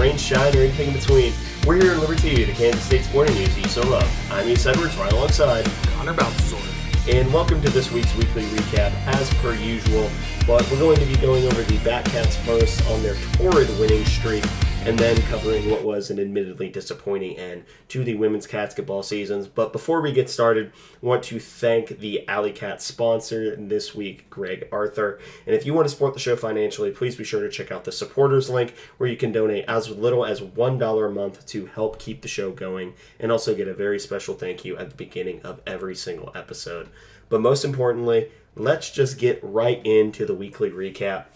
rain, shine, or anything in between. We're here in Liberty, the Kansas State sporting news you so love. I'm East Edwards, right alongside Connor Balthazar. And welcome to this week's weekly recap, as per usual. But we're going to be going over the Batcats first on their torrid winning streak, and then covering what was an admittedly disappointing end to the women's basketball seasons. But before we get started, I want to thank the Alleycats sponsor this week, Greg Arthur. And if you want to support the show financially, please be sure to check out the supporters link, where you can donate as little as $1 a month to help keep the show going, and also get a very special thank you at the beginning of every single episode. But most importantly, let's just get right into the weekly recap.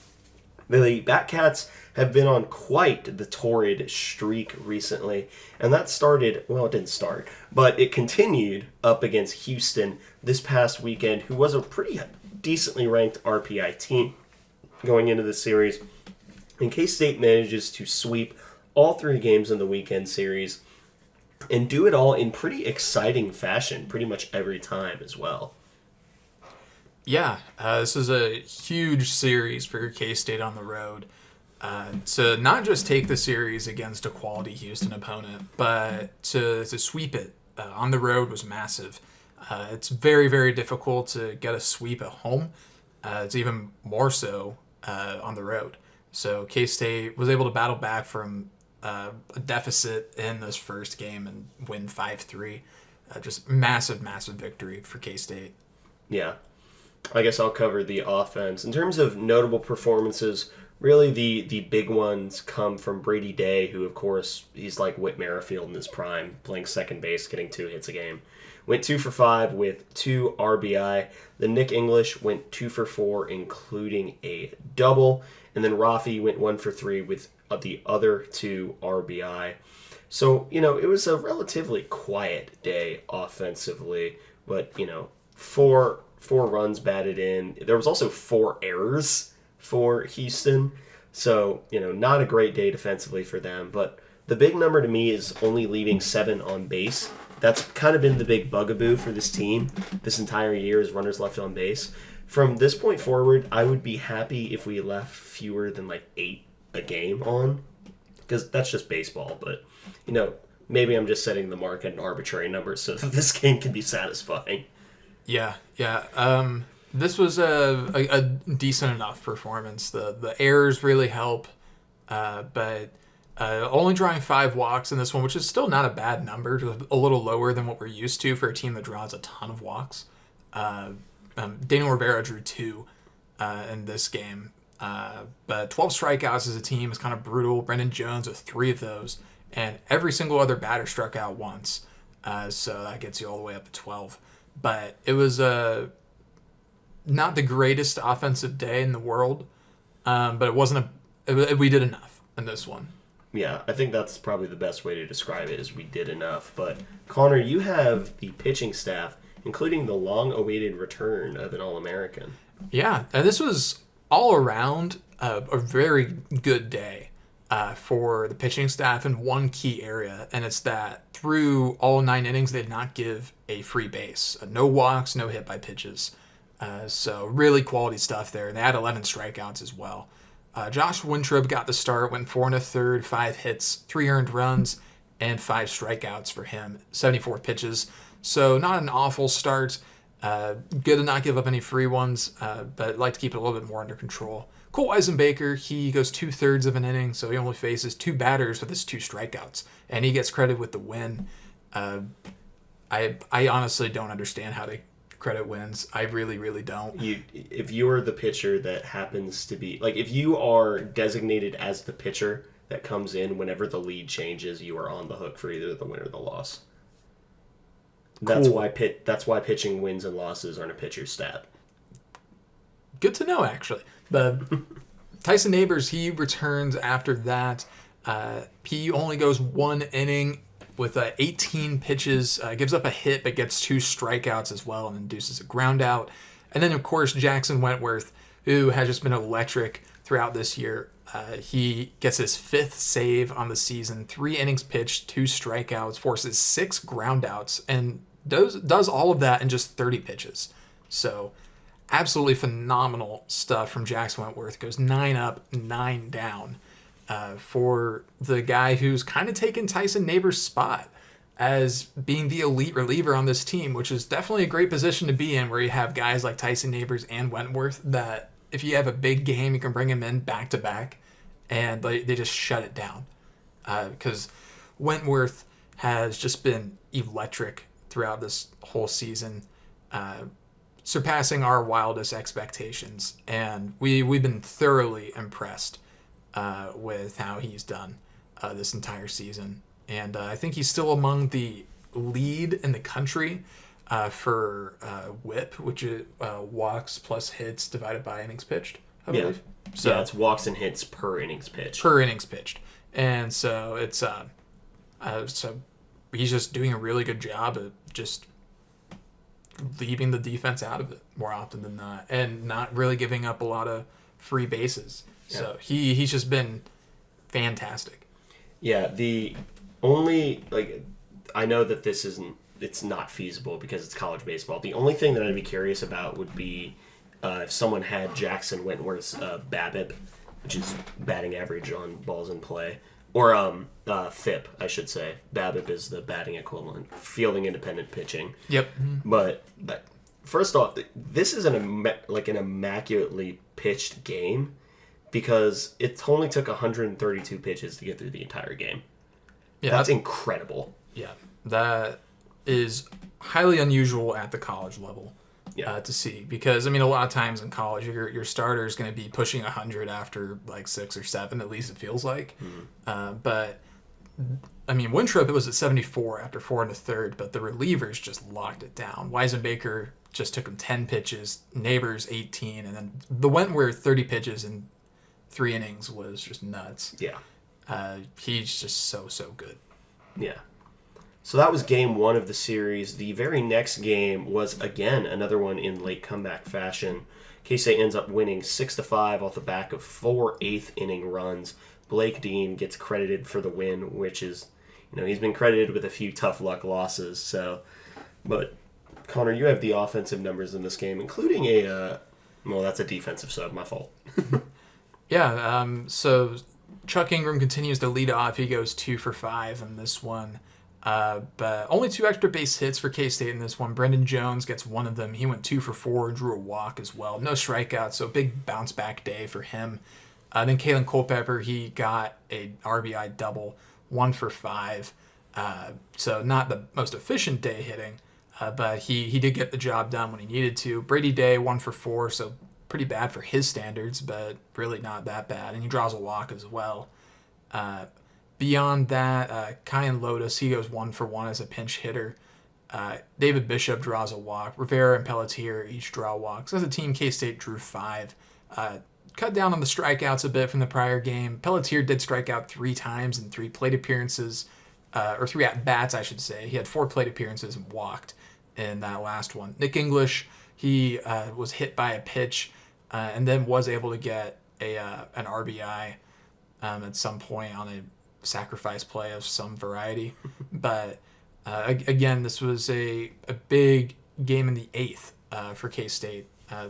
The Batcats have been on quite the torrid streak recently, and that started, well, it didn't start, but it continued up against Houston this past weekend, who was a pretty decently ranked RPI team going into the series. And K-State manages to sweep all three games in the weekend series and do it all in pretty exciting fashion pretty much every time as well. Yeah, this is a huge series for K-State on the road. To not just take the series against a quality Houston opponent, but to sweep it on the road was massive. It's very, very difficult to get a sweep at home. It's even more so on the road. So K-State was able to battle back from a deficit in this first game and win 5-3. Just massive, massive victory for K-State. Yeah. I guess I'll cover the offense. In terms of notable performances, really the big ones come from Brady Day, who, of course, he's like Whit Merrifield in his prime, playing second base, getting 2 hits a game. Went 2 for 5 with 2 RBI. Then Nick English went 2 for 4, including a double. And then Rafi went 1 for 3 with the other 2 RBI. So, it was a relatively quiet day offensively, but, 4 runs batted in. There was also 4 errors for Houston. So, not a great day defensively for them. But the big number to me is only leaving 7 on base. That's kind of been the big bugaboo for this team this entire year, is runners left on base. From this point forward, I would be happy if we left fewer than 8 a game on, because that's just baseball. But, maybe I'm just setting the mark at an arbitrary number so that this game can be satisfying. Yeah. This was a decent enough performance. The errors really help, but only drawing 5 walks in this one, which is still not a bad number, just a little lower than what we're used to for a team that draws a ton of walks. Daniel Rivera drew 2 in this game, but 12 strikeouts as a team is kind of brutal. Brendan Jones with 3 of those, and every single other batter struck out once, so that gets you all the way up to 12. But it was not the greatest offensive day in the world, but it wasn't we did enough in this one. Yeah, I think that's probably the best way to describe it, is we did enough. But, Connor, you have the pitching staff, including the long-awaited return of an All-American. Yeah, this was all around a very good day for the pitching staff in one key area, and it's that through all 9 innings, they did not give a free base. No walks, no hit by pitches. So really quality stuff there. And they had 11 strikeouts as well. Josh Wintrob got the start, went 4 1/3, 5 hits, 3 earned runs, and 5 strikeouts for him, 74 pitches. So not an awful start. Good to not give up any free ones, but like to keep it a little bit more under control. Cole Eisenbaker, he goes 2/3 of an inning, so he only faces 2 batters with his 2 strikeouts, and he gets credit with the win. I honestly don't understand how they credit wins. I really, really don't. If you're the pitcher that happens to be, if you are designated as the pitcher that comes in whenever the lead changes, you are on the hook for either the win or the loss. That's Cool. That's why pitching wins and losses aren't a pitcher's stat. Good to know, actually. But Tyson Neighbors, he returns after that. He only goes 1 inning with 18 pitches, gives up a hit, but gets 2 strikeouts as well and induces a ground out. And then, of course, Jackson Wentworth, who has just been electric throughout this year. He gets his 5th save on the season, 3 innings pitched, 2 strikeouts, forces 6 groundouts, and does all of that in just 30 pitches. So absolutely phenomenal stuff from Jackson Wentworth. Goes 9 up, 9 down. for the guy who's kind of taken Tyson Neighbors' spot as being the elite reliever on this team, which is definitely a great position to be in, where you have guys like Tyson Neighbors and Wentworth that if you have a big game, you can bring them in back to back, and they just shut it down. Because Wentworth has just been electric throughout this whole season, surpassing our wildest expectations, and we've been thoroughly impressed with how he's done this entire season. And I think he's still among the lead in the country for WHIP, which is walks plus hits divided by innings pitched, I believe. So yeah, it's walks and hits per innings pitched. Per innings pitched. And so it's so he's just doing a really good job of just leaving the defense out of it more often than not, and not really giving up a lot of free bases. Yeah. So he's just been fantastic. Yeah, the only, I know that it's not feasible because it's college baseball. The only thing that I'd be curious about would be if someone had Jackson Wentworth's BABIP, which is batting average on balls in play, or FIP, I should say. BABIP is the batting equivalent, fielding independent pitching. Yep. But first off, this is an immaculately pitched game because it only took 132 pitches to get through the entire game. Yeah, that's incredible. Yeah, that is highly unusual at the college level to see, because, I mean, a lot of times in college, your starter is going to be pushing 100 after like 6 or 7, at least it feels like. Mm-hmm. But, I mean, Winthrop, it was at 74 after 4 1/3, but the relievers just locked it down. Weisenbaker just took him 10 pitches, Neighbors 18, and then the Wentworth 30 pitches in 3 innings was just nuts. Yeah. He's just so good. Yeah. So that was game 1 of the series. The very next game was, again, another one in late comeback fashion. K-State ends up winning 6-5 off the back of 4 eighth-inning runs. Blake Dean gets credited for the win, which is, he's been credited with a few tough luck losses. So, but, Connor, you have the offensive numbers in this game, including that's a defensive sub, my fault. Yeah, so Chuck Ingram continues to lead off. He goes 2 for 5 in this one. But only 2 extra base hits for K-State in this one. Brendan Jones gets one of them. He went 2 for 4 and drew a walk as well. No strikeouts, so big bounce back day for him. Then Kalen Culpepper, he got a RBI double, 1 for 5. So not the most efficient day hitting, but he did get the job done when he needed to. Brady Day, 1 for 4, so pretty bad for his standards, but really not that bad. And he draws a walk as well. Beyond that, Kyan Lotus, he goes 1 for 1 as a pinch hitter. David Bishop draws a walk. Rivera and Pelletier each draw walks. As a team, K-State drew 5. Cut down on the strikeouts a bit from the prior game. Pelletier did strike out 3 times in 3 plate appearances, or 3 at-bats, I should say. He had 4 plate appearances and walked in that last one. Nick English, he was hit by a pitch and then was able to get an RBI at some point on a sacrifice play of some variety. But again, this was a big game in the 8th for K-State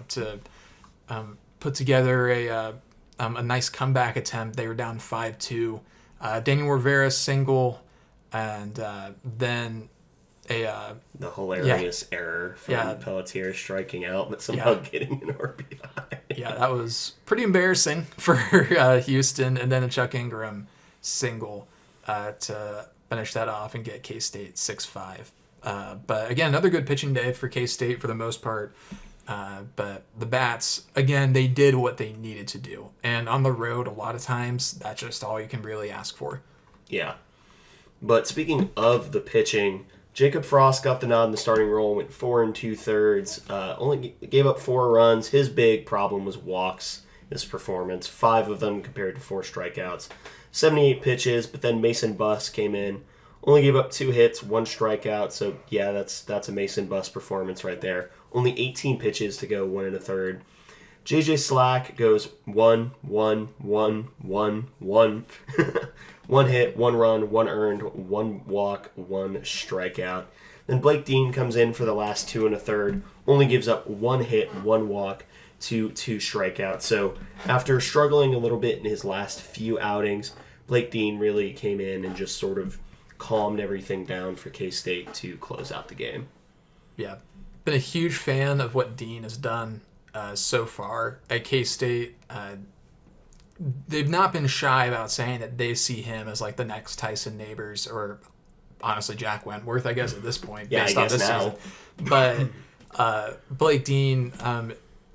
to put together a nice comeback attempt. They were down 5-2. Daniel Rivera single, and then the hilarious error from Pelletier striking out, but somehow getting an RBI. Yeah, that was pretty embarrassing for Houston, and then a Chuck Ingram single to finish that off and get K-State 6-5. But again, another good pitching day for K-State for the most part. But the Bats, again, they did what they needed to do. And on the road, a lot of times, that's just all you can really ask for. Yeah. But speaking of the pitching, Jacob Frost got the nod in the starting role, went 4 2/3, only gave up 4 runs. His big problem was walks this performance, 5 of them compared to 4 strikeouts. 78 pitches, but then Mason Buss came in, only gave up 2 hits, 1 strikeout. So yeah, that's a Mason Buss performance right there. Only 18 pitches to go 1 1/3. JJ Slack goes 1, 1, 1, 1, 1. 1 hit, 1 run, 1 earned, 1 walk, 1 strikeout. Then Blake Dean comes in for the last 2 1/3, only gives up 1 hit, 1 walk, to 2 strikeouts. So after struggling a little bit in his last few outings, Blake Dean really came in and just sort of calmed everything down for K-State to close out the game. Yeah. Been a huge fan of what Dean has done so far at K-State. They've not been shy about saying that they see him as like the next Tyson Neighbors, or honestly Jack Wentworth, I guess, at this point. Yeah, based I on guess this now. Season. But Blake Dean,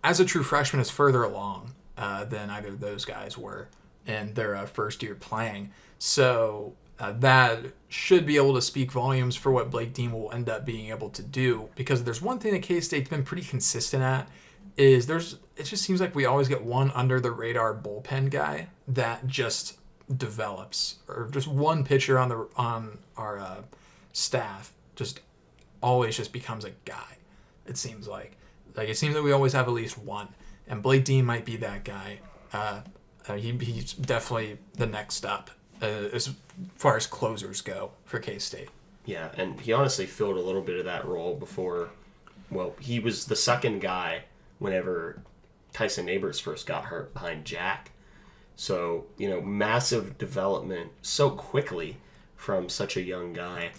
as a true freshman, is further along than either of those guys were in their first year playing. So that should be able to speak volumes for what Blake Dean will end up being able to do. Because there's one thing that K-State's been pretty consistent at, is it just seems like we always get one under the radar bullpen guy that just develops, or just one pitcher on our staff just always just becomes a guy. It seems like it seems that we always have at least one, and Blake Dean might be that guy. He's definitely the next up as far as closers go for K-State. Yeah, and he honestly filled a little bit of that role before. Well, he was the second guy whenever Tyson Neighbors first got hurt behind Jack. So, massive development so quickly from such a young guy.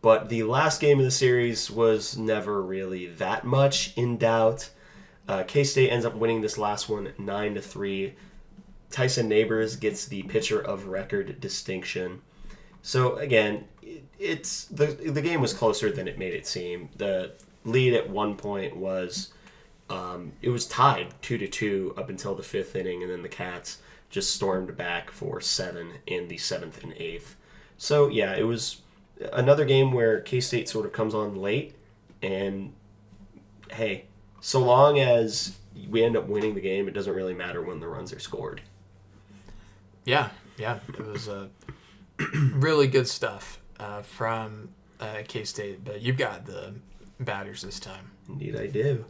But the last game of the series was never really that much in doubt. K-State ends up winning this last one 9-3. Tyson Neighbors gets the pitcher of record distinction. So again, it's the game was closer than it made it seem. The lead at one point was it was tied 2-2 up until the 5th inning, and then the Cats just stormed back for 7 in the 7th and 8th. So yeah, it was another game where K-State sort of comes on late, and hey, so long as we end up winning the game, it doesn't really matter when the runs are scored. Yeah, it was really good stuff from K-State, but you've got the batters this time. Indeed I do.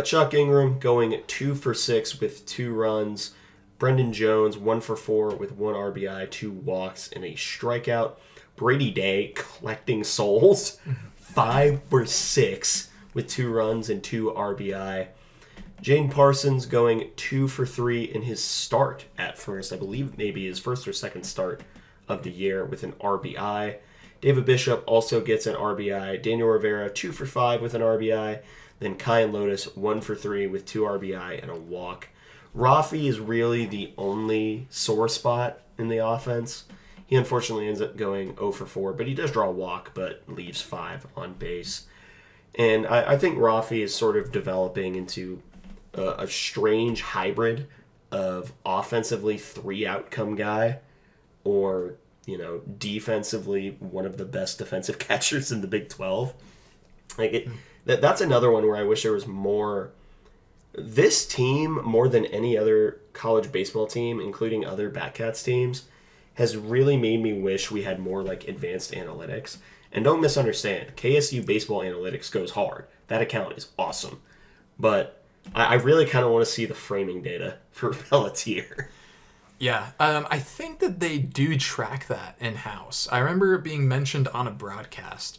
Chuck Ingram going 2 for 6 with 2 runs. Brendan Jones 1 for 4 with 1 RBI, 2 walks, and a strikeout. Brady Day collecting souls 5 for 6 with 2 runs and 2 RBI. Jaden Parsons going 2 for 3 in his start at first. I believe maybe his first or second start of the year with an RBI. David Bishop also gets an RBI. Daniel Rivera 2 for 5 with an RBI. Then Kyan Lotus 1 for 3 with 2 RBI and a walk. Rafi is really the only sore spot in the offense. He unfortunately ends up going 0 for 4, but he does draw a walk, but leaves 5 on base. And I think Rafi is sort of developing into a strange hybrid of offensively 3-outcome guy, or defensively one of the best defensive catchers in the Big 12. That's another one where I wish there was more. This team, more than any other college baseball team, including other Batcats teams, has really made me wish we had more advanced analytics. And don't misunderstand, KSU baseball analytics goes hard. That account is awesome. But I really kind of want to see the framing data for Pelletier. Yeah, I think that they do track that in-house. I remember it being mentioned on a broadcast.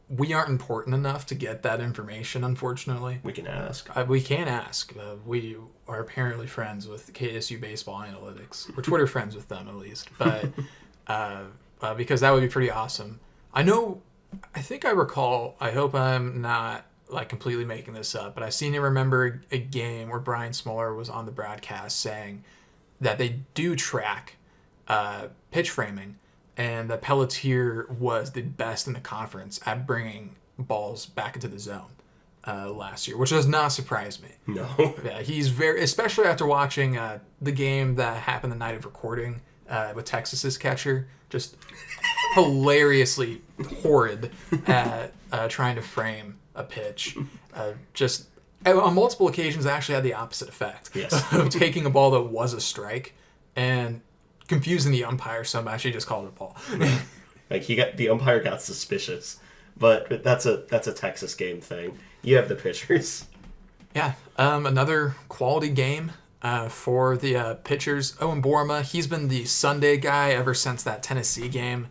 We aren't important enough to get that information, unfortunately. We can ask. We can ask. We are apparently friends with KSU Baseball Analytics. We're Twitter friends with them, at least. But because that would be pretty awesome. I think I recall, I hope I'm not completely making this up, but I seem to remember a game where Brian Smoller was on the broadcast saying that they do track pitch framing, and that Pelletier was the best in the conference at bringing balls back into the zone last year, which does not surprise me. No. Yeah, he's very, especially after watching the game that happened the night of recording with Texas's catcher, just hilariously horrid at trying to frame a pitch. Just on multiple occasions, I actually had the opposite effect. Yes. Of taking a ball that was a strike and confusing the umpire, so I actually just called it a ball. The umpire got suspicious, but that's a Texas game thing. You have the pitchers. Yeah, another quality game for the pitchers. Owen Borma, he's been the Sunday guy ever since that Tennessee game,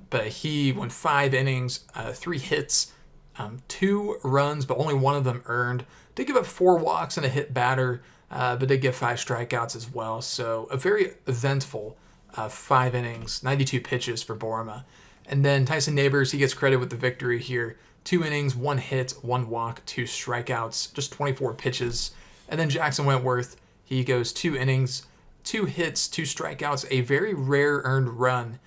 but he went 5 innings, 3 hits, 2 runs, but only one of them earned. Did give up 4 walks and a hit batter, but did give 5 strikeouts as well. So a very eventful 5 innings, 92 pitches for Borma. And then Tyson Neighbors, he gets credit with the victory here. 2 innings, 1 hit, 1 walk, 2 strikeouts, just 24 pitches. And then Jackson Wentworth, he goes 2 innings, 2 hits, 2 strikeouts, a very rare earned run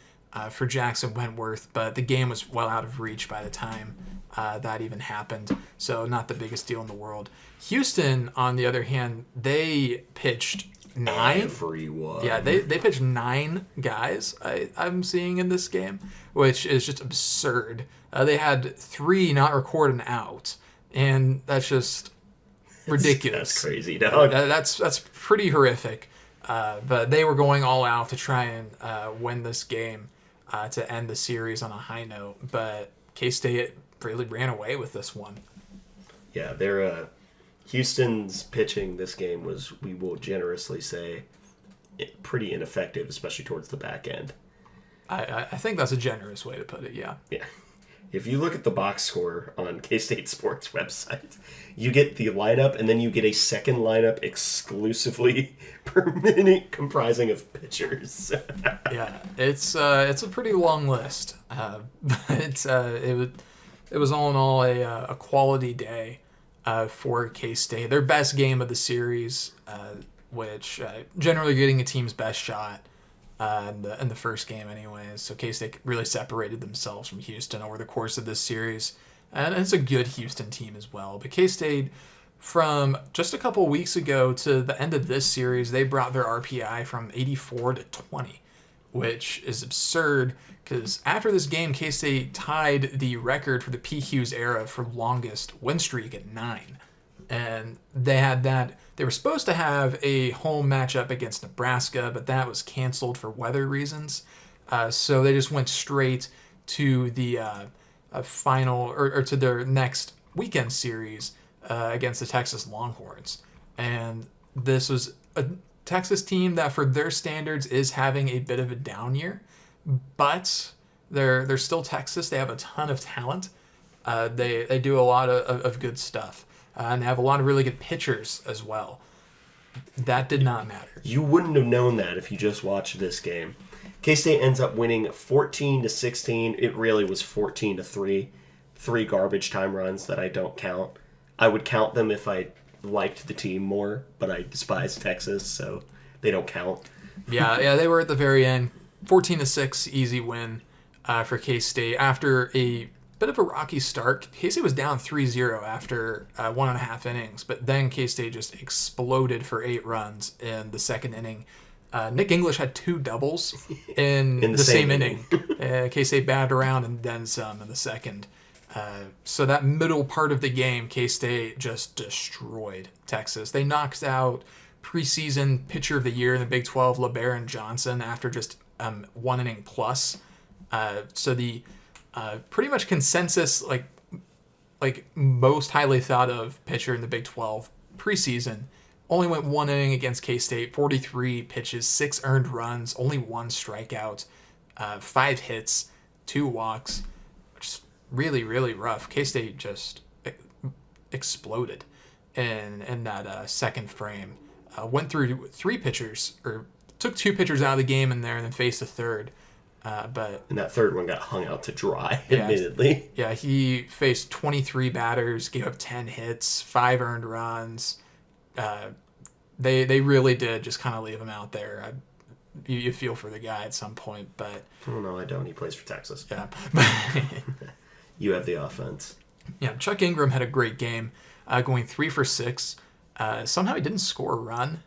for Jackson Wentworth, but the game was well out of reach by the time that even happened, so not the biggest deal in the world. Houston, on the other hand, they pitched 9. Everyone. Yeah, they pitched 9 guys I'm seeing in this game, which is just absurd. They had 3 not record an out, and that's just ridiculous. That's crazy, dog. That's pretty horrific. But they were going all out to try and win this game to end the series on a high note. But K-State really ran away with this one. Yeah, their Houston's pitching this game was, we will generously say, pretty ineffective, especially towards the back end. I think that's a generous way to put it, yeah. Yeah. If you look at the box score on K-State Sports website, you get the lineup, and then you get a second lineup exclusively per minute comprising of pitchers. Yeah, it's a pretty long list, but it was all in all a quality day for K-State. Their best game of the series, which generally getting a team's best shot in the first game anyways. So K-State really separated themselves from Houston over the course of this series. And it's a good Houston team as well. But K-State, from just a couple weeks ago to the end of this series, they brought their RPI from 84 to 20, which is absurd because after this game, K-State tied the record for the P. Hughes era for longest win streak at 9. And they had that. They were supposed to have a home matchup against Nebraska, but that was canceled for weather reasons. So they just went straight to the final or to their next weekend series against the Texas Longhorns. And this was a Texas team that, for their standards, is having a bit of a down year, but they're still Texas. They have a ton of talent. They do a lot of good stuff. And they have a lot of really good pitchers as well. That did not matter. You wouldn't have known that if you just watched this game. K-State ends up winning 14-16. It really was 14-3. 3 garbage time runs that I don't count. I would count them if I liked the team more, but I despise Texas, so they don't count. Yeah, they were at the very end. 14-6, easy win for K-State after a bit of a rocky start. K-State was down 3-0 after 1.5 innings, but then K-State just exploded for 8 runs in the second inning. Nick English had 2 doubles in the same inning. K-State batted around and then some in the second. So that middle part of the game, K-State just destroyed Texas. They knocked out preseason pitcher of the year in the Big 12, LeBaron Johnson, after just 1 inning plus. So the pretty much consensus, like most highly thought of pitcher in the Big 12 preseason, only went 1 inning against K-State, 43 pitches, 6 earned runs, only 1 strikeout, 5 hits, 2 walks, which is really, really rough. K-State just exploded in that second frame. Went through 3 pitchers, or took 2 pitchers out of the game in there and then faced a third. But and that third one got hung out to dry, admittedly. Yeah, he faced 23 batters, gave up 10 hits, 5 earned runs. They really did just kind of leave him out there. You feel for the guy at some point, but... Oh, no, I don't. He plays for Texas. Yeah. You have the offense. Yeah, Chuck Ingram had a great game, going 3 for 6. Somehow he didn't score a run,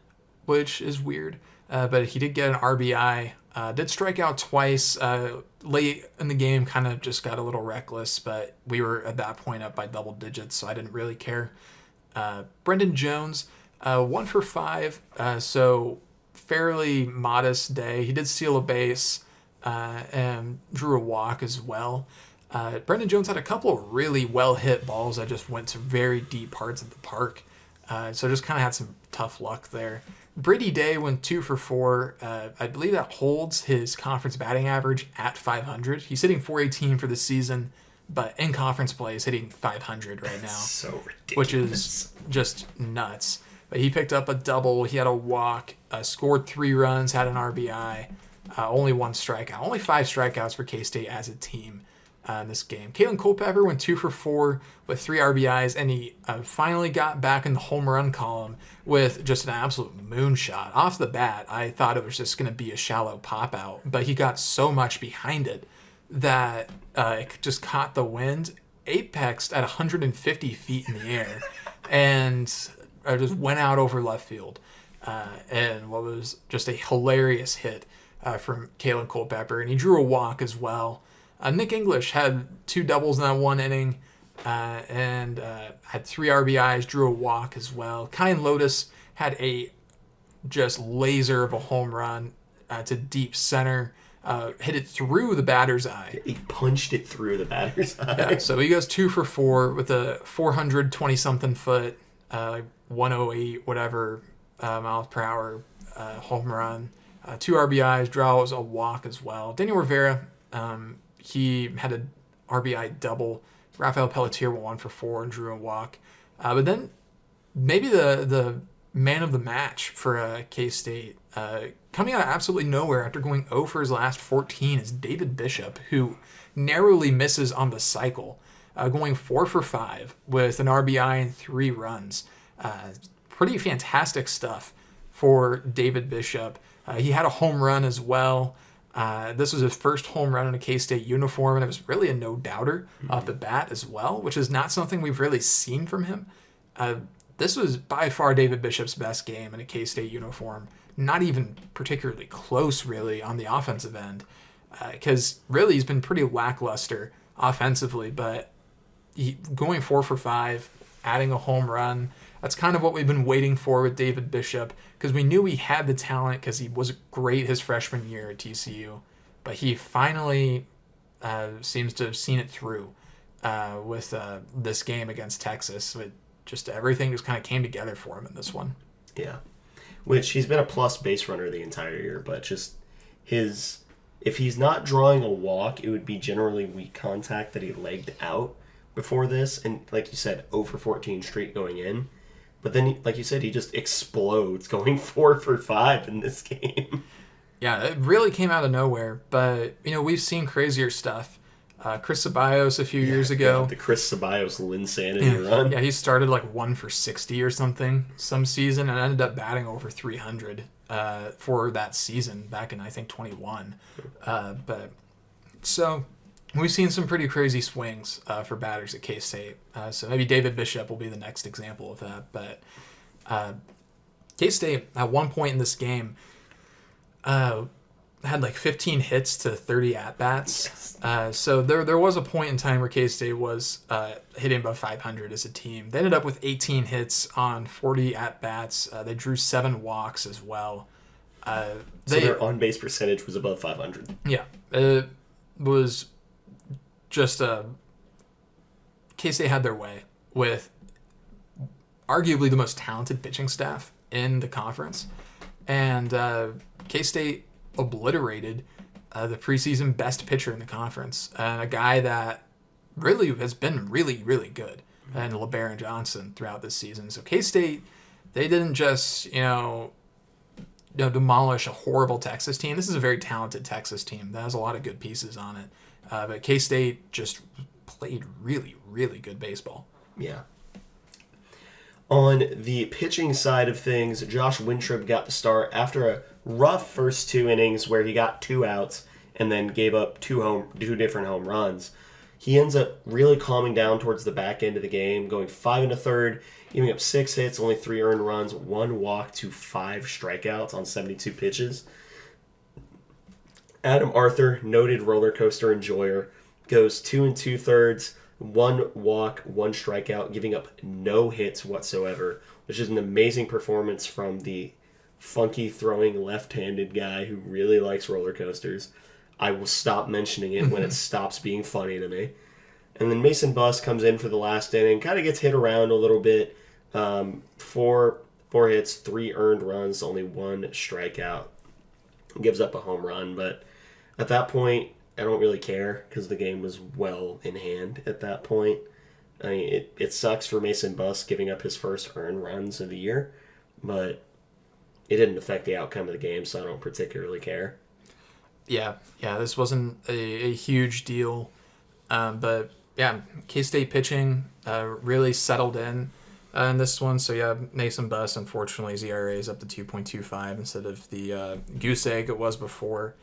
which is weird. But he did get an RBI. Did strike out twice. Late in the game, kind of just got a little reckless, but we were at that point up by double digits, so I didn't really care. Brendan Jones, 1 for 5, so fairly modest day. He did steal a base and drew a walk as well. Brendan Jones had a couple of really well-hit balls that just went to very deep parts of the park, so just kind of had some tough luck there. Brady Day went 2 for 4. I believe that holds his conference batting average at 500. He's hitting .418 for the season. but in conference play is hitting 500 right now. So ridiculous. Which is just nuts. But he picked up a double. He had a walk, scored 3 runs, had an RBI, only 1 strikeout. Only 5 strikeouts for K-State as a team in this game. Kalen Culpepper went 2 for 4 with 3 RBIs, and he finally got back in the home run column with just an absolute moonshot. Off the bat, I thought it was just going to be a shallow pop-out, but he got so much behind it that it just caught the wind, apexed at 150 feet in the air, and just went out over left field. And what was just a hilarious hit from Kalen Culpepper, and he drew a walk as well. Nick English had 2 doubles in that 1 inning and had 3 RBIs, drew a walk as well. Kyan Lotus had a just laser of a home run to deep center, hit it through the batter's eye. He punched it through the batter's eye. Yeah, so he goes 2 for 4 with a 420-something foot, 108 whatever miles per hour home run. 2 RBIs, draws a walk as well. Daniel Rivera, he had an RBI double. Rafael Pelletier went 1 for 4 and drew a walk. But then maybe the man of the match for K-State, coming out of absolutely nowhere after going 0 for his last 14, is David Bishop, who narrowly misses on the cycle, going 4 for 5 with an RBI and 3 runs. Pretty fantastic stuff for David Bishop. He had a home run as well. This was his first home run in a K-State uniform, and it was really a no-doubter off the bat as well, which is not something we've really seen from him. This was by far David Bishop's best game in a K-State uniform. Not even particularly close, really, on the offensive end, because really he's been pretty lackluster offensively, but going 4 for 5, adding a home run, that's kind of what we've been waiting for with David Bishop, because we knew he had the talent because he was great his freshman year at TCU, but he finally seems to have seen it through with this game against Texas. Just everything just kind of came together for him in this one. Yeah, which he's been a plus base runner the entire year, but just if he's not drawing a walk, it would be generally weak contact that he legged out before this, and like you said, 0 for 14 straight going in. But then, like you said, he just explodes, going 4 for 5 in this game. Yeah, it really came out of nowhere. But, we've seen crazier stuff. Chris Ceballos a few years ago. The Chris Ceballos Linsanity run. Yeah, he started like 1 for 60 or something some season and ended up batting over 300 for that season back in, I think, 21. So we've seen some pretty crazy swings for batters at K-State. So maybe David Bishop will be the next example of that. But K-State, at one point in this game, had like 15 hits to 30 at-bats. So there was a point in time where K-State was hitting above 500 as a team. They ended up with 18 hits on 40 at-bats. They drew 7 walks as well. So their on-base percentage was above 500. Yeah. It was just K-State had their way with arguably the most talented pitching staff in the conference. And K-State obliterated the preseason best pitcher in the conference, and a guy that really has been really, really good, and LeBaron Johnson throughout this season. So K-State, they didn't just, demolish a horrible Texas team. This is a very talented Texas team that has a lot of good pieces on it. But K-State just played really, really good baseball. Yeah. On the pitching side of things, Josh Wintrip got the start after a rough first 2 innings where he got 2 outs and then gave up two different home runs. He ends up really calming down towards the back end of the game, going 5 1/3, giving up 6 hits, only 3 earned runs, 1 walk to 5 strikeouts on 72 pitches. Adam Arthur, noted roller coaster enjoyer, goes 2 2/3, 1 walk, 1 strikeout, giving up no hits whatsoever, which is an amazing performance from the funky throwing left-handed guy who really likes roller coasters. I will stop mentioning it when it stops being funny to me. And then Mason Buss comes in for the last inning, kind of gets hit around a little bit. 4 hits, 3 earned runs, only 1 strikeout. Gives up a home run, but at that point, I don't really care because the game was well in hand at that point. I mean, it sucks for Mason Buss giving up his first earned runs of the year, but it didn't affect the outcome of the game, so I don't particularly care. Yeah, this wasn't a huge deal. But yeah, K-State pitching really settled in this one. So yeah, Mason Buss, unfortunately, his ERA is up to 2.25 instead of the goose egg it was before.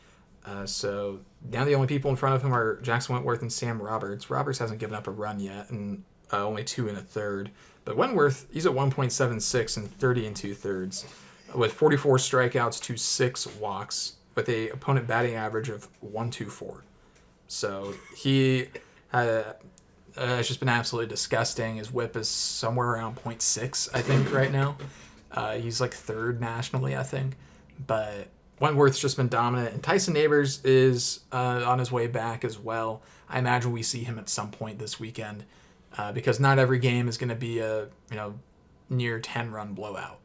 So now the only people in front of him are Jackson Wentworth and Sam Roberts. Roberts hasn't given up a run yet, and only 2 1/3. But Wentworth, he's at 1.76 and 30 2/3, with 44 strikeouts to 6 walks, with a opponent batting average of 124. So he it's just been absolutely disgusting. His whip is somewhere around 0.6, I think, right now. He's like 3rd nationally, I think. But Wentworth's just been dominant. And Tyson Neighbors is on his way back as well. I imagine we see him at some point this weekend because not every game is going to be a near 10-run blowout.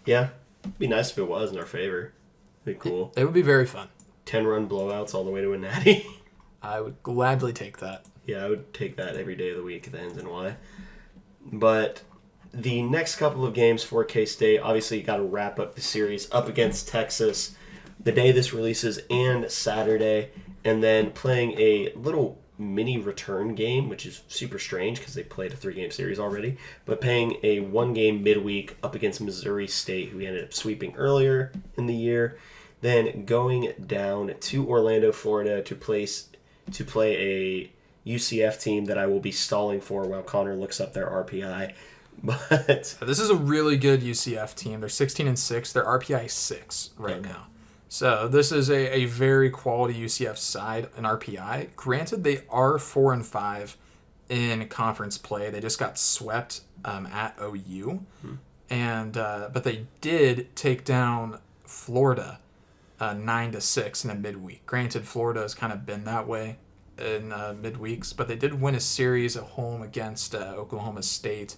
Yeah, it'd be nice if it was in our favor. It'd be cool. It would be very fun. 10-run blowouts all the way to a natty. I would gladly take that. Yeah, I would take that every day of the week, the ends and why. But the next couple of games for K-State, obviously you got to wrap up the series up against Texas the day this releases and Saturday, and then playing a little mini return game, which is super strange because they played a 3-game series already, but playing a 1-game midweek up against Missouri State, who we ended up sweeping earlier in the year, then going down to Orlando, Florida to play a UCF team that I will be stalling for while Connor looks up their RPI. But this is a really good UCF team. They're 16-6. Their RPI is 6 right now. So this is a very quality UCF side in RPI. Granted, they are 4-5 in conference play. They just got swept at OU, and but they did take down Florida 9-6 in a midweek. Granted, Florida has kind of been that way in midweeks, but they did win a series at home against Oklahoma State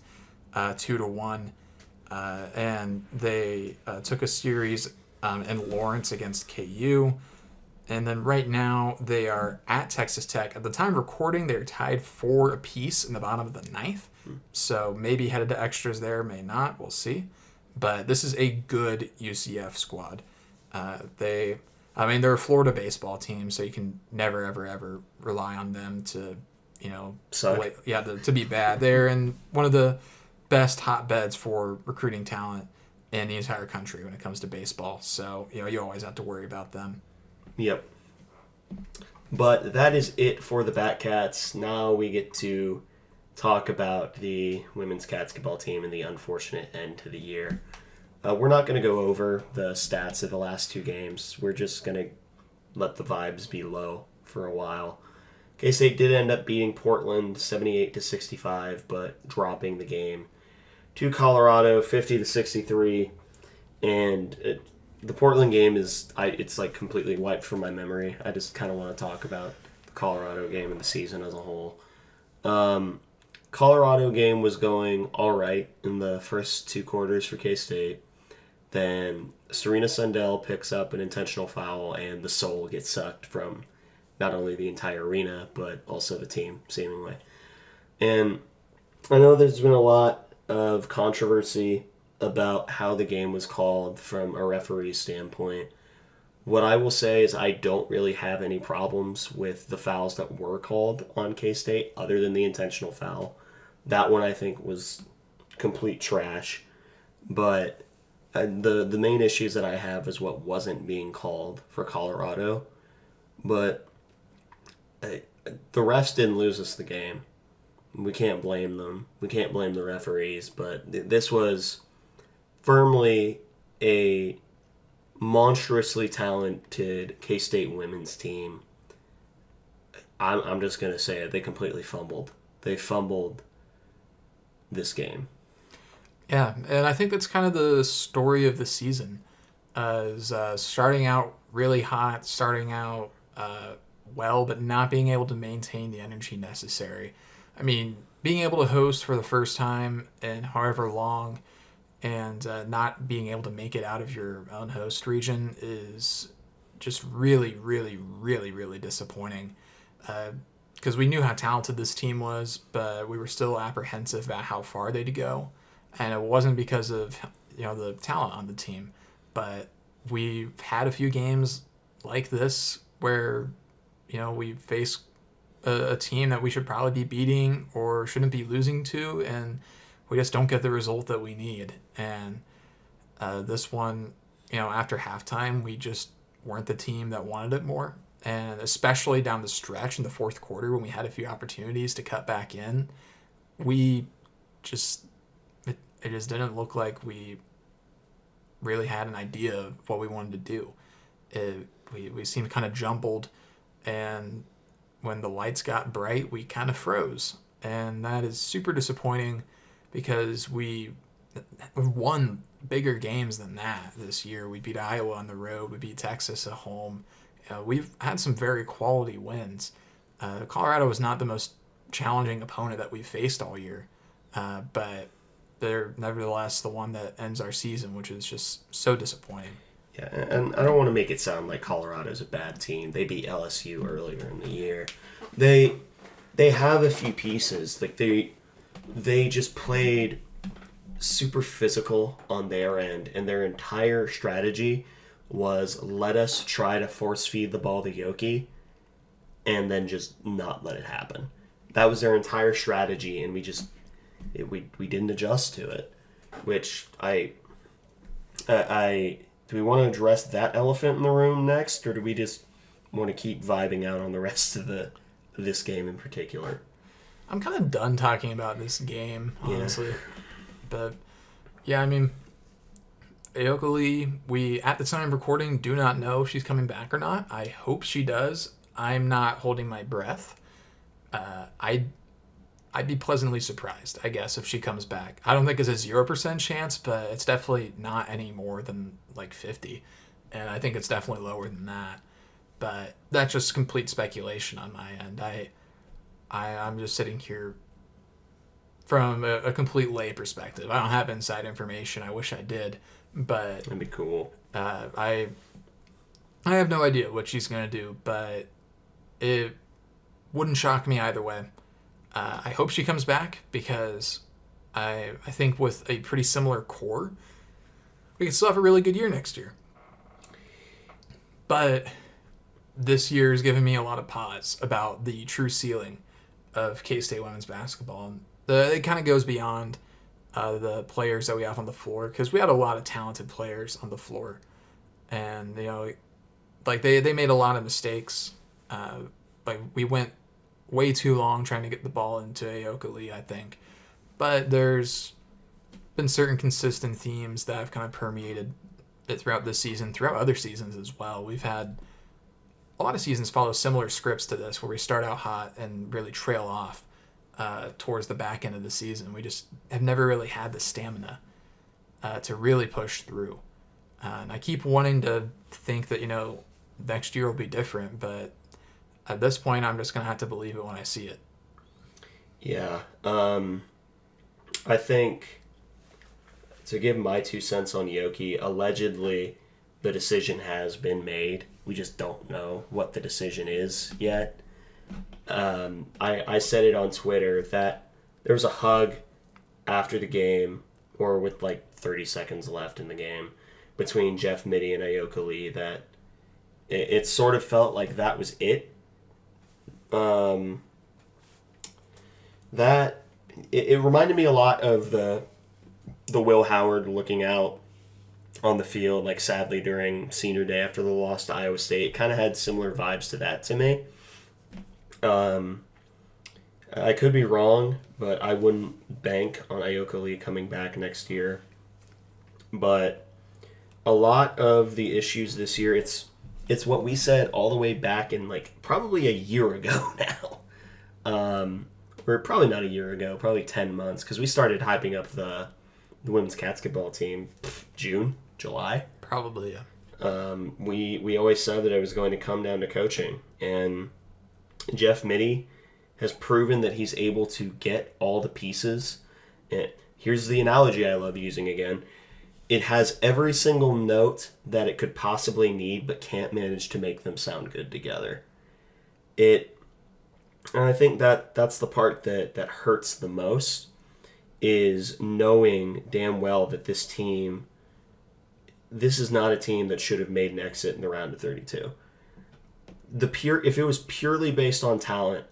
2-1, and they took a series in Lawrence against KU, and then right now they are at Texas Tech. At the time of recording, they're tied 4 apiece in the bottom of the 9th, so maybe headed to extras there, may not, we'll see. But this is a good UCF squad. They're a Florida baseball team, so you can never, ever, ever rely on them to, suck. To be bad. They're in one of the best hotbeds for recruiting talent in the entire country when it comes to baseball. So, you always have to worry about them. Yep. But that is it for the Batcats. Now we get to talk about the women's basketball team and the unfortunate end to the year. We're not going to go over the stats of the last 2 games. We're just going to let the vibes be low for a while. K-State did end up beating Portland 78-65, but dropping the game to Colorado 50-63. And the Portland game it's like completely wiped from my memory. I just kind of want to talk about the Colorado game and the season as a whole. Colorado game was going all right in the first 2 quarters for K-State. Then Serena Sundell picks up an intentional foul, and the soul gets sucked from not only the entire arena, but also the team, seemingly. And I know there's been a lot of controversy about how the game was called from a referee standpoint. What I will say is I don't really have any problems with the fouls that were called on K-State, other than the intentional foul. That one I think was complete trash. But the main issues that I have is what wasn't being called for Colorado. But the refs didn't lose us the game. We can't blame them. We can't blame the referees. But this was firmly a monstrously talented K-State women's team. I'm just going to say it. They completely fumbled. They fumbled this game. Yeah, and I think that's kind of the story of the season. Is starting out really hot, starting out well, but not being able to maintain the energy necessary. I mean, being able to host for the first time in however long and not being able to make it out of your own host region is just really, really, really, really disappointing. Because we knew how talented this team was, but we were still apprehensive about how far they'd go. And it wasn't because of the talent on the team, but we've had a few games like this where we face a team that we should probably be beating or shouldn't be losing to, and we just don't get the result that we need. And this one, after halftime, we just weren't the team that wanted it more. And especially down the stretch in the fourth quarter when we had a few opportunities to cut back in, we just it just didn't look like we really had an idea of what we wanted to do. We seemed kind of jumbled, and when the lights got bright, we kind of froze. And that is super disappointing because we've won bigger games than that this year. We beat Iowa on the road. We beat Texas at home. We've had some very quality wins. Colorado was not the most challenging opponent that we faced all year, but they're nevertheless the one that ends our season, which is just so disappointing. Yeah, and I don't want to make it sound like Colorado's a bad team. They beat LSU earlier in the year. They have a few pieces. Like they just played super physical on their end, and their entire strategy was let us try to force feed the ball to Yoki and then just not let it happen. That was their entire strategy, and we didn't adjust to it, which I do we want to address that elephant in the room next, or do we just want to keep vibing out on the rest of this game in particular? I'm kind of done talking about this game, honestly. Yeah. But, yeah, I mean, Ayoka Lee, we, at the time of recording, do not know if she's coming back or not. I hope she does. I'm not holding my breath. I'd be pleasantly surprised, I guess, if she comes back. I don't think it's a 0% chance, but it's definitely not any more than like 50. And I think it's definitely lower than that. But that's just complete speculation on my end. I'm just sitting here from a complete lay perspective. I don't have inside information. I wish I did, but that'd be cool. I have no idea what she's gonna do, but it wouldn't shock me either way. I hope she comes back because I think with a pretty similar core, we can still have a really good year next year. But this year has given me a lot of pause about the true ceiling of K-State women's basketball. And it kind of goes beyond the players that we have on the floor, because we had a lot of talented players on the floor. And, like they made a lot of mistakes. Like we went way too long trying to get the ball into Ayoka Lee, I think. But there's been certain consistent themes that have kind of permeated it throughout this season, throughout other seasons as well. We've had a lot of seasons follow similar scripts to this, where we start out hot and really trail off towards the back end of the season. We just have never really had the stamina to really push through. And I keep wanting to think that, next year will be different, but at this point, I'm just going to have to believe it when I see it. Yeah. I think, to give my 2 cents on Yoki, allegedly the decision has been made. We just don't know what the decision is yet. I said it on Twitter that there was a hug after the game, or with like 30 seconds left in the game, between Jeff Mittie and Ayoka Lee, that it sort of felt like that was it. That it reminded me a lot of the Will Howard looking out on the field, like sadly during senior day after the loss to Iowa State. It kind of had similar vibes to that to me. I could be wrong, but I wouldn't bank on Ayoka Lee coming back next year. But a lot of the issues this year, it's what we said all the way back in like probably a year ago now. Or probably not a year ago, probably 10 months, because we started hyping up the women's basketball team June, July. Probably, yeah. We always said that it was going to come down to coaching, and Jeff Mittie has proven that he's able to get all the pieces. And here's the analogy I love using again. it has every single note that it could possibly need, but can't manage to make them sound good together. And I think that's the part that hurts the most, is knowing damn well that this is not a team that should have made an exit in the round of 32. If it was purely based on talent,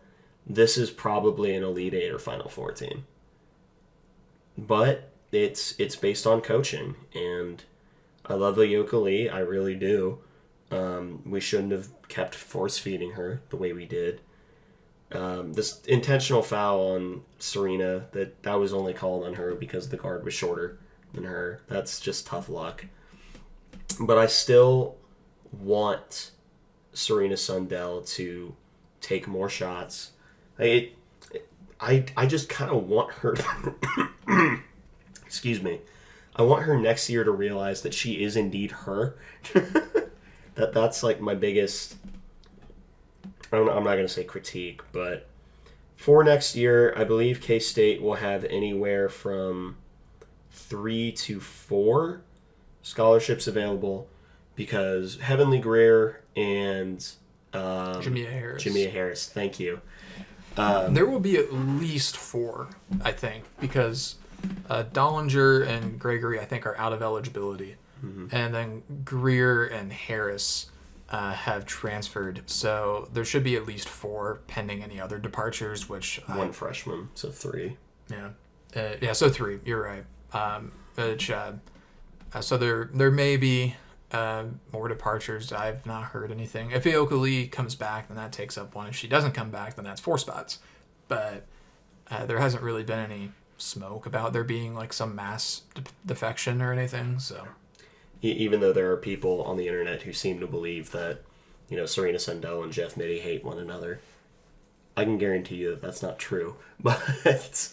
this is probably an Elite Eight or Final Four team. But it's based on coaching, and I love Ayoka Lee, I really do. We shouldn't have kept force feeding her the way we did. This intentional foul on Serena, that was only called on her because the guard was shorter than her. That's just tough luck. But I still want Serena Sundell to take more shots. I just kind of want her excuse me. I want her next year to realize that she is indeed her. That's like my biggest, I'm not going to say critique, but for next year, I believe K-State will have anywhere from 3 to 4 scholarships available, because Heavenly Greer and Jamia Harris, thank you. There will be at least 4, I think, because Dollinger and Gregory, I think, are out of eligibility. Mm-hmm. And then Greer and Harris have transferred. So there should be at least 4 pending any other departures, which... One freshman, so 3. Yeah. So 3. You're right. So there may be more departures. I've not heard anything. If Ayoka Lee comes back, then that takes up 1. If she doesn't come back, then that's 4 spots. But there hasn't really been any smoke about there being like some mass defection or anything. So even though there are people on the internet who seem to believe that, Serena Sundell and Jeff Mitty hate one another, I can guarantee you that that's not true. But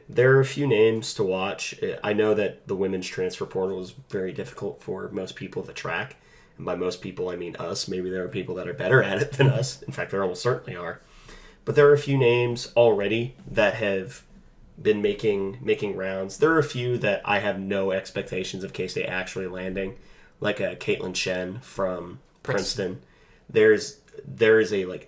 there are a few names to watch. I know that the women's transfer portal is very difficult for most people to track. And by most people, I mean us. Maybe there are people that are better at it than us. In fact, there almost certainly are. But there are a few names already that have been making rounds. There are a few that I have no expectations of K-State actually landing, like a Caitlin Shen from Princeton. There is a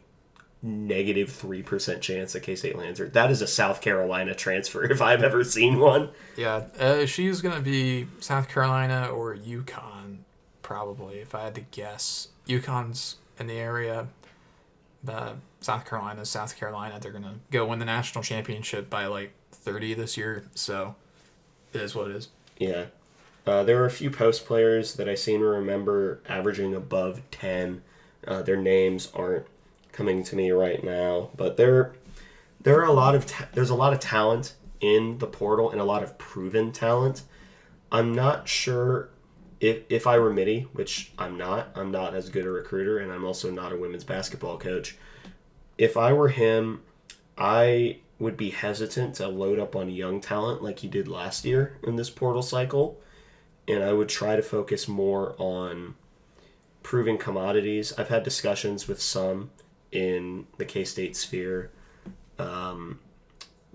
negative 3% chance that K-State lands her. That is a South Carolina transfer if I've ever seen one. Yeah, she's going to be South Carolina or UConn, probably, if I had to guess. UConn's in the area. South Carolina. They're going to go win the national championship by 30 this year, so it is what it is. Yeah. There are a few post players that I seem to remember averaging above 10. Their names aren't coming to me right now, but there are a lot of there's a lot of talent in the portal and a lot of proven talent. I'm not sure if I were Mitty, which I'm not as good a recruiter, and I'm also not a women's basketball coach. If I were him, I would be hesitant to load up on young talent like he did last year in this portal cycle, and I would try to focus more on proving commodities. I've had discussions with some in the K-State sphere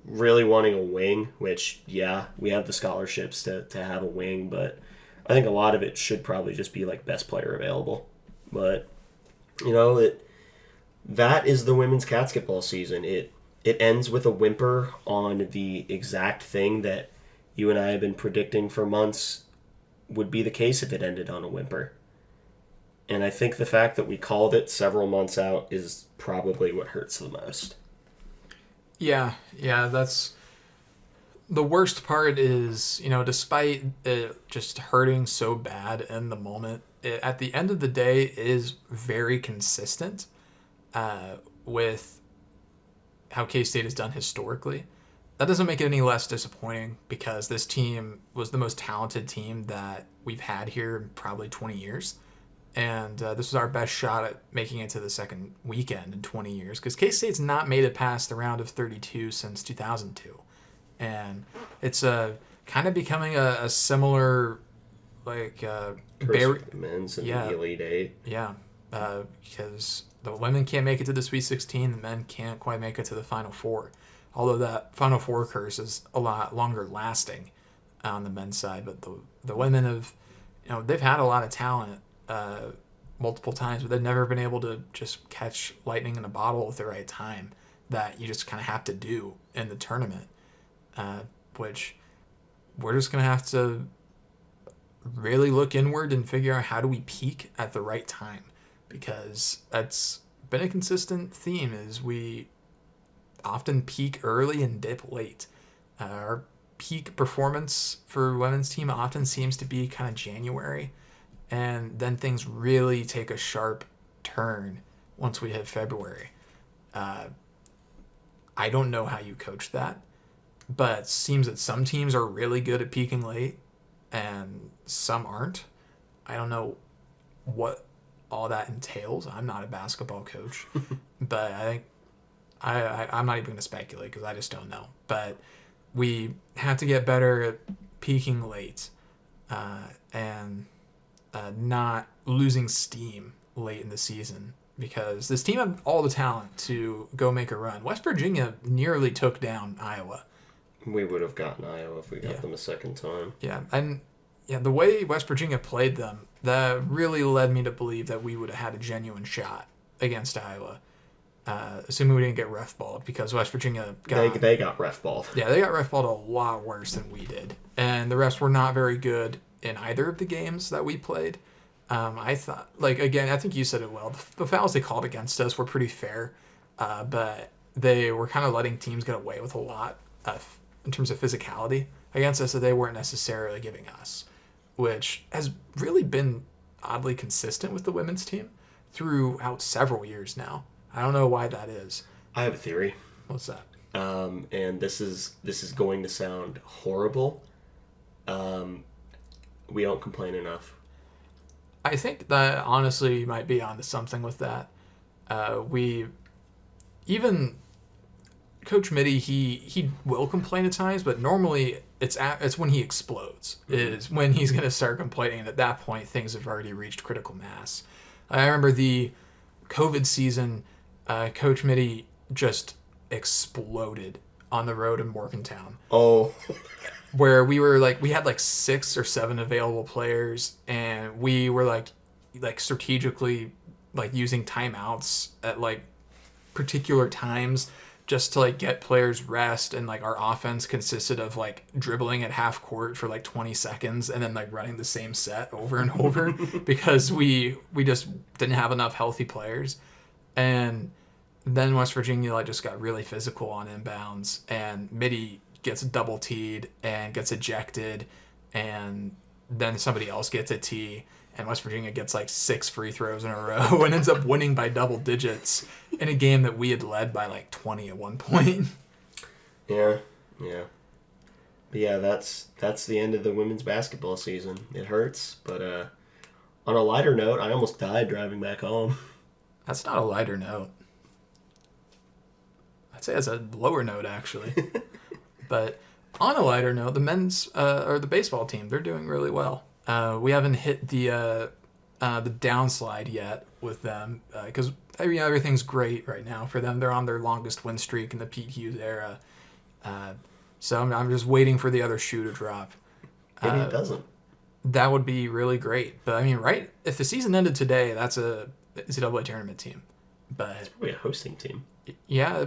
really wanting a wing, which, yeah, we have the scholarships to have a wing, but I think a lot of it should probably just be best player available. But, that is the women's basketball season. It ends with a whimper on the exact thing that you and I have been predicting for months would be the case if it ended on a whimper. And I think the fact that we called it several months out is probably what hurts the most. Yeah, that's... The worst part is, despite it just hurting so bad in the moment, at the end of the day, it is very consistent with how K-State has done historically. That doesn't make it any less disappointing, because this team was the most talented team that we've had here in probably 20 years. And this was our best shot at making it to the second weekend in 20 years, because K-State's not made it past the round of 32 since 2002. And it's kind of becoming a similar, men's and the Elite Eight. Yeah, because the women can't make it to the Sweet 16, the men can't quite make it to the Final Four. Although that Final Four curse is a lot longer lasting on the men's side, but the women have, they've had a lot of talent multiple times, but they've never been able to just catch lightning in a bottle at the right time that you just kind of have to do in the tournament, which we're just going to have to really look inward and figure out how do we peak at the right time, because that's been a consistent theme is we often peak early and dip late. Our peak performance for women's team often seems to be kind of January, and then things really take a sharp turn once we hit February. I don't know how you coach that, but it seems that some teams are really good at peaking late and some aren't. I don't know what all that entails. I'm not a basketball coach, but I think I'm not even going to speculate because I just don't know. But we have to get better at peaking late and not losing steam late in the season, because this team had all the talent to go make a run. West Virginia nearly took down Iowa. We would have gotten Iowa if we got them a second time. Yeah, and the way West Virginia played them, that really led me to believe that we would have had a genuine shot against Iowa, assuming we didn't get ref-balled, because West Virginia They got ref-balled. Yeah, they got ref-balled a lot worse than we did. And the refs were not very good in either of the games that we played. I thought, again, I think you said it well. The fouls they called against us were pretty fair, but they were kind of letting teams get away with a lot in terms of physicality against us that they weren't necessarily giving us, which has really been oddly consistent with the women's team throughout several years now. I don't know why that is. I have a theory. What's that? And this is going to sound horrible. We don't complain enough. I think that honestly you might be onto something with that. Even Coach Mitty, he will complain at times, but normally it's when he explodes is when he's going to start complaining, and at that point things have already reached critical mass. I remember the COVID season, Coach Mitty just exploded on the road in Morgantown. Oh. Where we had 6 or 7 available players, and we were strategically using timeouts at particular times just to get players rest, and our offense consisted of dribbling at half court for 20 seconds and then running the same set over and over because we just didn't have enough healthy players. And then West Virginia just got really physical on inbounds, and Mitty gets double teed and gets ejected, and then somebody else gets a tee, and West Virginia gets 6 free throws in a row and ends up winning by double digits in a game that we had led by 20 at one point. Yeah. But yeah, that's the end of the women's basketball season. It hurts, but on a lighter note, I almost died driving back home. That's not a lighter note. I'd say it's a lower note, actually. But on a lighter note, the men's or the baseball team, they're doing really well. We haven't hit the downslide yet with them because everything's great right now for them. They're on their longest win streak in the Pete Hughes era. So I'm just waiting for the other shoe to drop. Maybe it doesn't. That would be really great. But right, if the season ended today, that's a NCAA tournament team. But it's probably a hosting team. Yeah,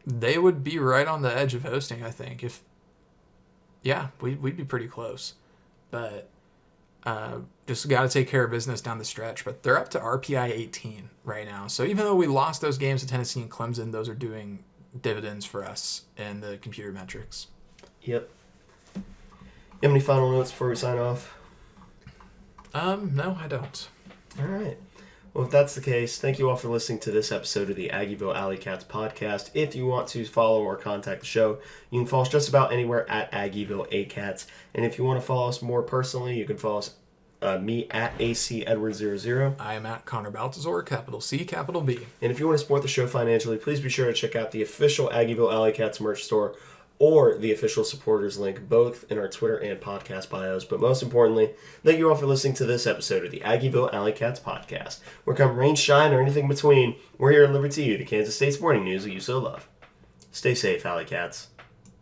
they would be right on the edge of hosting, I think. We'd be pretty close. But just got to take care of business down the stretch. But they're up to RPI 18 right now. So even though we lost those games to Tennessee and Clemson, those are doing dividends for us in the computer metrics. Yep. You have any final notes before we sign off? No, I don't. All right. Well, if that's the case, thank you all for listening to this episode of the Aggieville Alleycats podcast. If you want to follow or contact the show, you can follow us just about anywhere at Aggieville Alleycats. And if you want to follow us more personally, you can follow us, me at ACEdward00. I am at Connor Baltazar, capital C, capital B. And if you want to support the show financially, please be sure to check out the official Aggieville Alleycats merch store or the official supporters link, both in our Twitter and podcast bios. But most importantly, thank you all for listening to this episode of the Aggieville Alleycats podcast. Where come rain, shine, or anything between, we're here to deliver to you the Kansas State sporting news that you so love. Stay safe, Alleycats.